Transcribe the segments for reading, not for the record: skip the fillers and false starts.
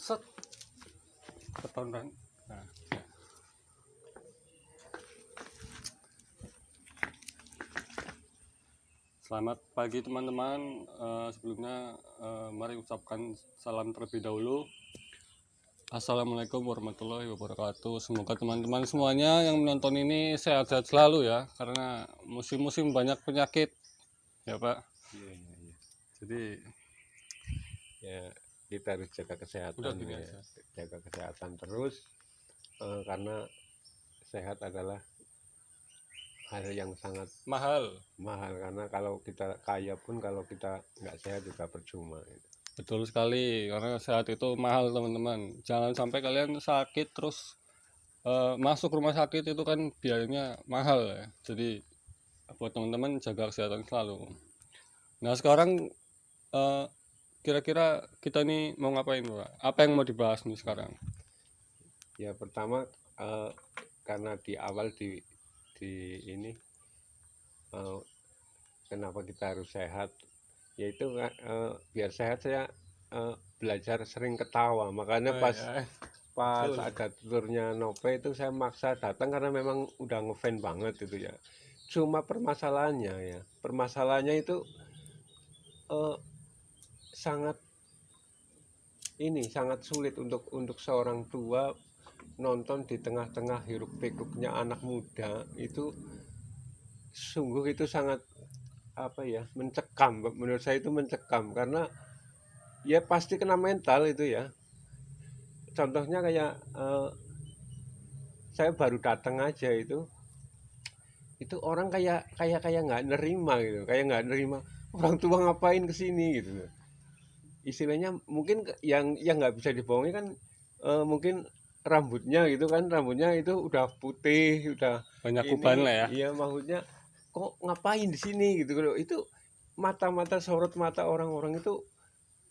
set ketonton. Nah, ya. Selamat pagi teman-teman. Sebelumnya mari ucapkan salam terlebih dahulu. Assalamualaikum warahmatullahi wabarakatuh. Semoga teman-teman semuanya yang menonton ini sehat-sehat selalu ya, karena musim-musim banyak penyakit ya Pak. Iya. Jadi Ya, kita harus jaga kesehatan gini ya. aja. Jaga kesehatan terus karena sehat adalah hal yang sangat Mahal. mahal, karena kalau kita kaya pun kalau kita nggak sehat juga percuma gitu. Betul sekali, karena sehat itu mahal teman-teman. Jangan sampai kalian sakit terus masuk rumah sakit, itu kan biayanya mahal ya. Jadi buat teman-teman jaga kesehatan selalu. Nah sekarang kira-kira kita nih mau ngapain Pak? Apa yang mau dibahas nih sekarang? Ya pertama karena di awal di ini kenapa kita harus sehat, yaitu biar sehat saya belajar sering ketawa, makanya pas Betul. ada tuturnya Nope itu saya maksa datang karena memang udah ngefan banget itu ya. Cuma permasalahannya itu sangat sangat sulit untuk seorang tua nonton di tengah-tengah hiruk pikuknya anak muda. Itu sungguh itu sangat mencekam. Menurut saya itu mencekam karena ya pasti kena mental itu ya. Contohnya kayak saya baru datang aja itu orang kayak nggak nerima gitu, kayak nggak nerima orang tua ngapain kesini gitu. Istilahnya mungkin yang nggak bisa dibohongi kan mungkin rambutnya gitu kan, rambutnya itu udah putih, udah Banyak uban ini, lah ya. iya maksudnya kok ngapain di sini gitu loh. Itu mata-mata, sorot mata orang-orang itu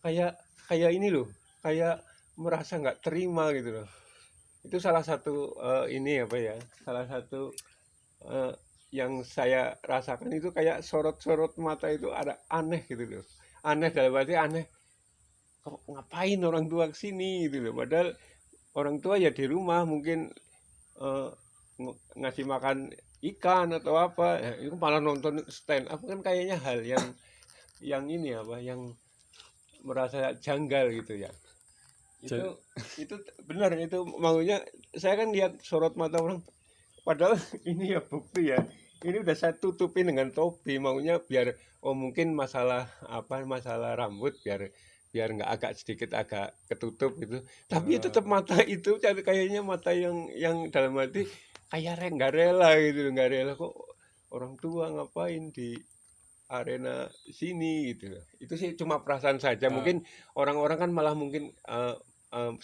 kayak kayak ini loh, kayak merasa nggak terima gitu loh. Itu salah satu salah satu eh, yang saya rasakan itu kayak sorot-sorot mata itu ada aneh gitu loh. Aneh dalam arti aneh, kok ngapain orang tua kesini gitu loh. Padahal orang tua ya di rumah mungkin eh, ngasih makan ikan atau apa, ya, itu malah nonton stand up kan kayaknya hal yang merasa janggal gitu ya. Jadi, Itu benar, itu maunya saya kan lihat sorot mata orang, padahal ini ya bukti ya, ini udah saya tutupin dengan topi, maunya biar mungkin masalah rambut, biar biar nggak agak sedikit agak ketutup gitu, tapi tetap mata itu kayaknya mata yang dalam arti kayak nggak rela gitu, nggak rela kok orang tua ngapain di arena sini gitu. Itu sih cuma perasaan saja, mungkin orang-orang kan malah mungkin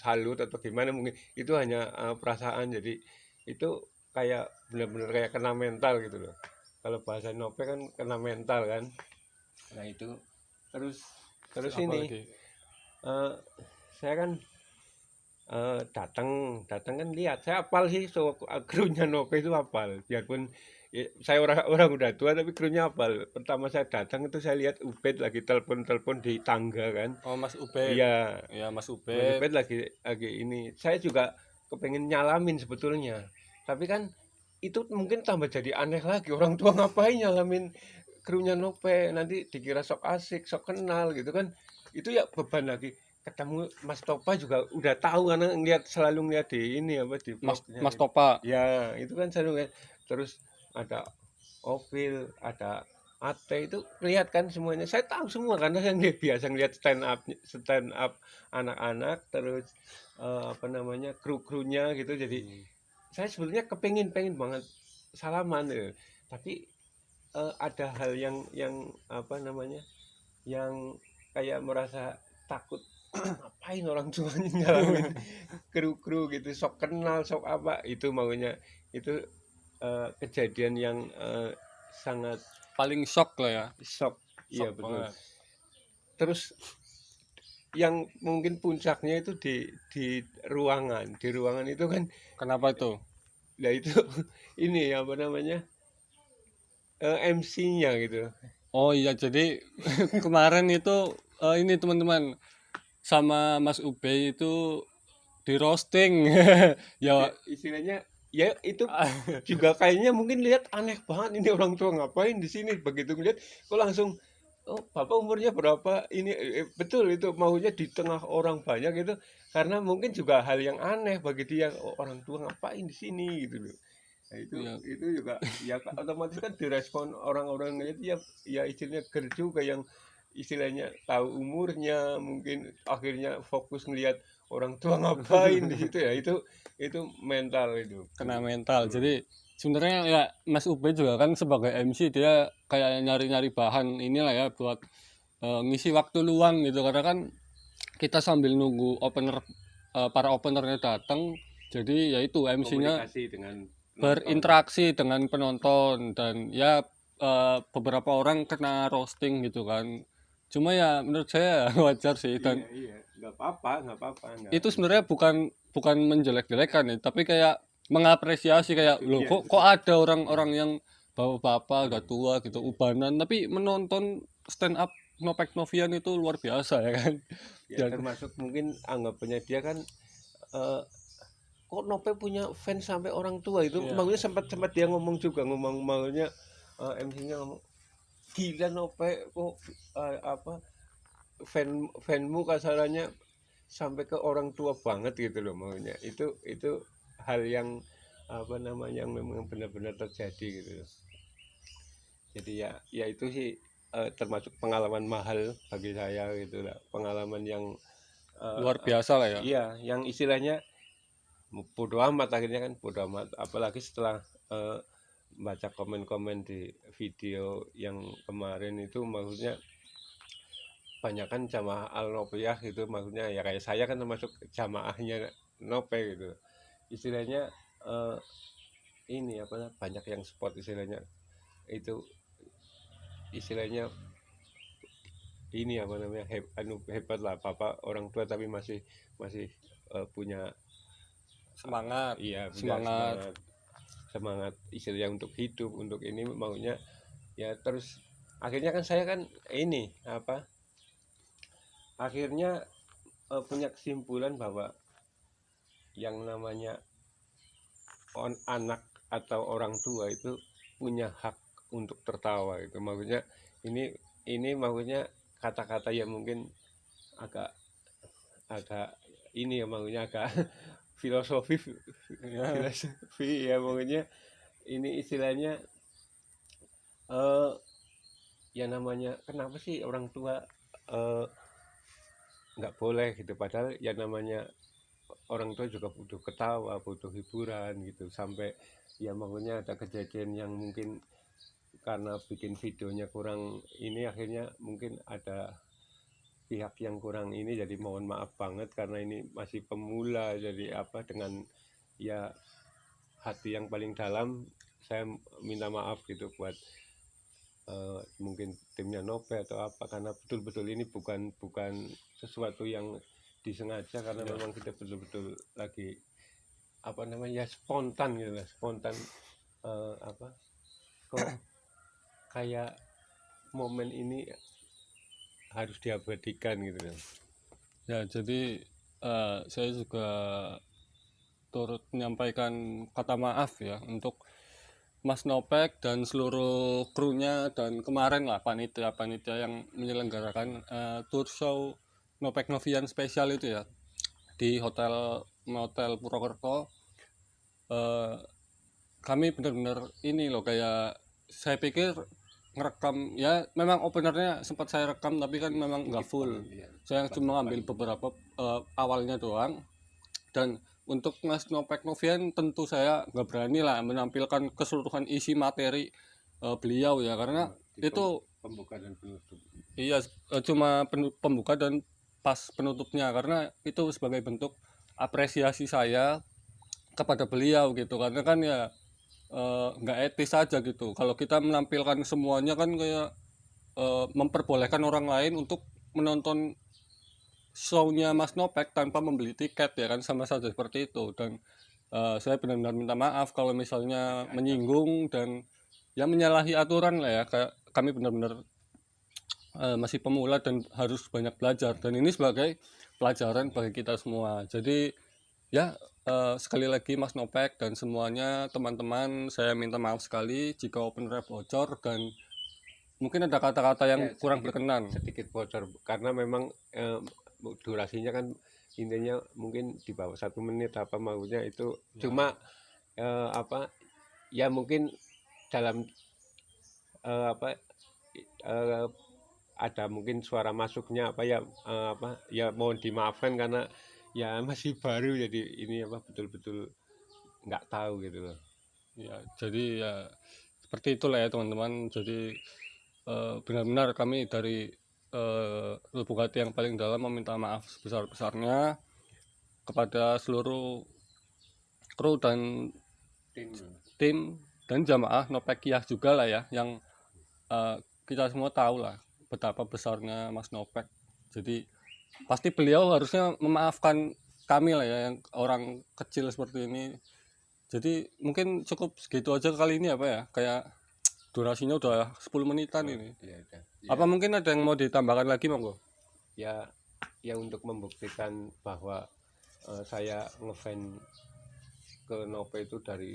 salut atau gimana, mungkin itu hanya perasaan. Jadi itu kayak benar-benar kayak kena mental gitu loh, kalau bahasa Nope kan kena mental kan. Nah itu terus ini apalagi saya kan datang kan lihat, saya apal sih, so krunya Nope itu apal, biarpun ya, saya orang udah tua tapi krunya apal. Pertama saya datang itu saya lihat Ubed lagi telepon di tangga kan. Mas Ubed. Iya, Ya Mas Mas Ubed. Ubed lagi ini. Saya juga kepengen nyalamin sebetulnya, tapi kan itu mungkin tambah jadi aneh lagi, orang tua ngapain nyalamin krunya Nope, nanti dikira sok asik, sok kenal gitu kan. Itu ya beban lagi. Ketemu Mas Topa juga udah tahu karena selalu ngeliat di ini di vlognya Mas itu. Topa. Ya itu kan selalu ngeliat. Terus ada Ovil, ada Ate, itu lihat kan semuanya. Saya tahu semua karena saya biasa ngeliat stand up anak-anak, terus kru-krunya gitu. Jadi saya sebetulnya pengen banget salaman gitu. Tapi ada hal yang yang kayak merasa takut, ngapain orang tuanya nyalamin kru-kru gitu, sok kenal sok apa, itu maunya itu kejadian yang sangat Paling shock lah ya. shock. Iya Shock betul. banget. Terus yang mungkin puncaknya itu di ruangan itu kan. Kenapa itu? Nah itu ini apa namanya, MC-nya gitu. Oh iya, jadi kemarin itu ini teman-teman, sama Mas Ube itu di roasting. Ya Istilahnya ya itu juga kayaknya mungkin lihat aneh banget ini orang tua ngapain di sini, begitu ngeliat kok langsung oh bapak umurnya berapa ini, betul itu maunya di tengah orang banyak itu, karena mungkin juga hal yang aneh bagi dia, oh, orang tua ngapain di sini gitu loh. Nah, ya, itu juga ya otomatis kan direspon orang-orang itu ya, ya istilahnya ger juga yang istilahnya tahu umurnya, mungkin akhirnya fokus ngelihat orang tua ngapain di situ ya, itu mental itu. kena mental. Hmm. Jadi sebenarnya ya Mas Ube juga kan sebagai MC dia kayak nyari-nyari bahan inilah ya buat ngisi waktu luang gitu, karena kan kita sambil nunggu opener, para openernya datang, jadi ya itu MC-nya Komunikasi dengan penonton. berinteraksi dengan penonton, dan ya beberapa orang kena roasting gitu kan. Cuma ya menurut saya wajar sih, dan Iya, iya, nggak apa-apa, nggak apa-apa, nggak. itu sebenarnya bukan bukan menjelek-jelekan ya, tapi kayak mengapresiasi, kayak loh Iya, kok ada orang-orang yang bapak-bapak udah tua gitu ubanan tapi menonton stand up Nopek Novian itu luar biasa ya kan. ya Dan termasuk mungkin anggapannya dia kan, eh, kok Nope punya fans sampai orang tua itu, ya, makanya sempat sempat dia ngomong juga, ngomong maunya, MC-nya ngomong gila Nope kok, apa fanmu kasarannya sampai ke orang tua banget gitu loh, maunya itu hal yang apa namanya yang memang benar-benar terjadi gitu loh. Jadi ya ya itu sih, termasuk pengalaman mahal bagi saya gitu lah, pengalaman yang, luar biasa lah ya. iya yang istilahnya bodo amat, akhirnya kan bodo amat, apalagi setelah, baca komen-komen di video yang kemarin itu, maksudnya banyak kan jamaah al nopiyah gitu, maksudnya ya kayak saya kan termasuk jamaahnya nope gitu, istilahnya, ini apa banyak yang spot istilahnya itu, istilahnya ini apa namanya hebat lah bapak orang tua tapi masih masih, punya Semangat, iya punya semangat. semangat, semangat istilahnya untuk hidup, untuk ini maunya ya. Terus akhirnya kan saya kan ini apa, akhirnya, punya kesimpulan bahwa yang namanya anak atau orang tua itu punya hak untuk tertawa itu, maksudnya ini maksudnya kata-kata yang mungkin agak agak ini ya, maksudnya agak filosofi Ya, filosofi ya, maksudnya ini istilahnya, eh ya namanya kenapa sih orang tua, eh, nggak boleh gitu, padahal ya namanya orang tua juga butuh ketawa, butuh hiburan gitu, sampai ya makanya ada kejadian yang mungkin karena bikin videonya kurang ini, akhirnya mungkin ada pihak yang kurang ini, jadi mohon maaf banget karena ini masih pemula, jadi apa dengan ya hati yang paling dalam saya minta maaf gitu buat, mungkin timnya Nope atau apa, karena betul-betul ini bukan bukan sesuatu yang disengaja, karena ya. memang kita betul-betul lagi apa namanya ya spontan gitu lah, spontan, apa kok kayak momen ini harus diabadikan gitu kan. Ya, jadi saya juga turut menyampaikan kata maaf ya untuk Mas Nopek dan seluruh krunya, dan kemarin lah panitia-panitia yang menyelenggarakan tour show Nopek Novian spesial itu ya di hotel Purwokerto. Eh, Kami benar-benar ini loh, kayak saya pikir ngerekam ya, memang openernya sempat saya rekam tapi kan memang nggak full, Iya, saya cuma ngambil beberapa awalnya doang. Dan untuk Mas Nopek Novian tentu saya nggak berani lah menampilkan keseluruhan isi materi beliau ya, karena di itu pembuka dan penutup. iya cuma pembuka dan pas penutupnya, karena itu sebagai bentuk apresiasi saya kepada beliau gitu, karena kan ya nggak etis aja gitu kalau kita menampilkan semuanya, kan kayak memperbolehkan orang lain untuk menonton show-nya Mas Nopek tanpa membeli tiket ya kan, sama saja seperti itu. Dan saya benar-benar minta maaf kalau misalnya menyinggung dan ya menyalahi aturan lah ya, kayak kami benar-benar masih pemula dan harus banyak belajar, dan ini sebagai pelajaran bagi kita semua. Jadi ya, sekali lagi Mas Nopek dan semuanya teman-teman, saya minta maaf sekali jika opener bocor dan mungkin ada kata-kata yang Ya, kurang berkenan. sedikit bocor karena memang durasinya kan intinya mungkin di bawah 1 menit apa maksudnya itu cuma apa ya mungkin dalam apa eh, ada mungkin suara masuknya apa ya apa ya mohon dimaafkan karena ya masih baru jadi ini apa betul-betul nggak tahu gitu loh. Ya, jadi ya seperti itulah ya teman-teman. Jadi benar-benar kami dari lubuk hati yang paling dalam meminta maaf sebesar-besarnya kepada seluruh kru dan tim dan jamaah Nopekiyah juga lah ya, yang kita semua tahu lah betapa besarnya Mas Nopek. Jadi pasti beliau harusnya memaafkan kami lah ya, yang orang kecil seperti ini. Jadi mungkin cukup segitu aja kali ini apa ya, kayak durasinya udah 10 menitan ini. Ya, ya. Apa mungkin ada yang mau ditambahkan lagi, monggo? Ya ya untuk membuktikan bahwa saya ngefans ke Nope itu dari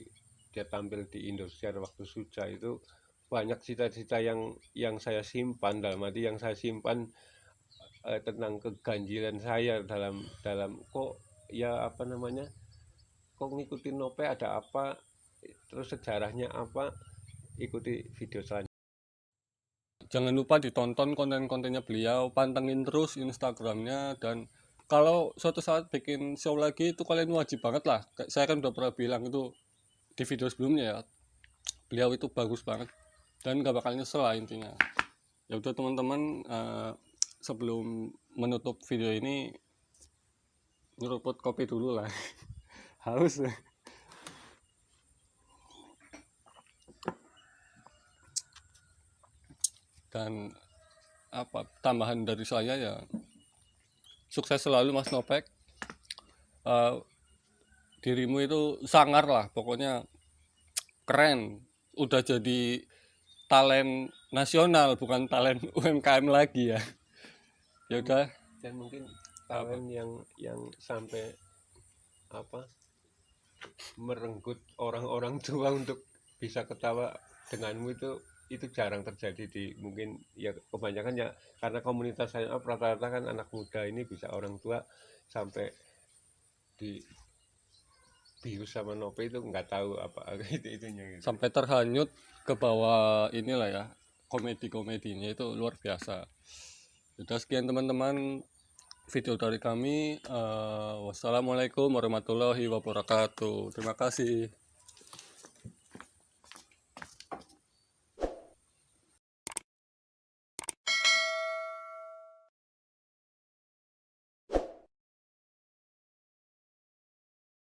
dia tampil di Indosiar waktu Suja itu banyak cita-cita yang saya simpan, dalam arti yang saya simpan tentang keganjilan saya dalam dalam kok ya apa namanya kok ngikutin Nope ada apa, terus sejarahnya apa, ikuti video selanjutnya. Jangan lupa ditonton konten-kontennya beliau, pantengin terus Instagramnya, dan kalau suatu saat bikin show lagi itu kalian wajib banget lah. Saya kan udah pernah bilang itu di video sebelumnya ya, beliau itu bagus banget dan gak bakal nyesel lah intinya. Ya udah teman-teman, sebelum menutup video ini nyeruput kopi dulu lah. Haus. Dan apa tambahan dari saya ya, sukses selalu Mas Nopek. Dirimu itu sangar lah, pokoknya keren. Udah jadi talent nasional, bukan talent UMKM lagi ya. Ya udah, Dan mungkin talent yang sampai apa merenggut orang-orang tua untuk bisa ketawa denganmu itu jarang terjadi di mungkin ya kebanyakan ya karena komunitas saya rata-rata kan anak muda ini bisa orang tua sampai di bius sama Nope itu nggak tahu apa itunya gitu. sampai terhanyut ke bawah inilah ya, komedi-komedinya itu luar biasa. Udah sekian teman-teman video dari kami. Wassalamualaikum warahmatullahi wabarakatuh. Terima kasih.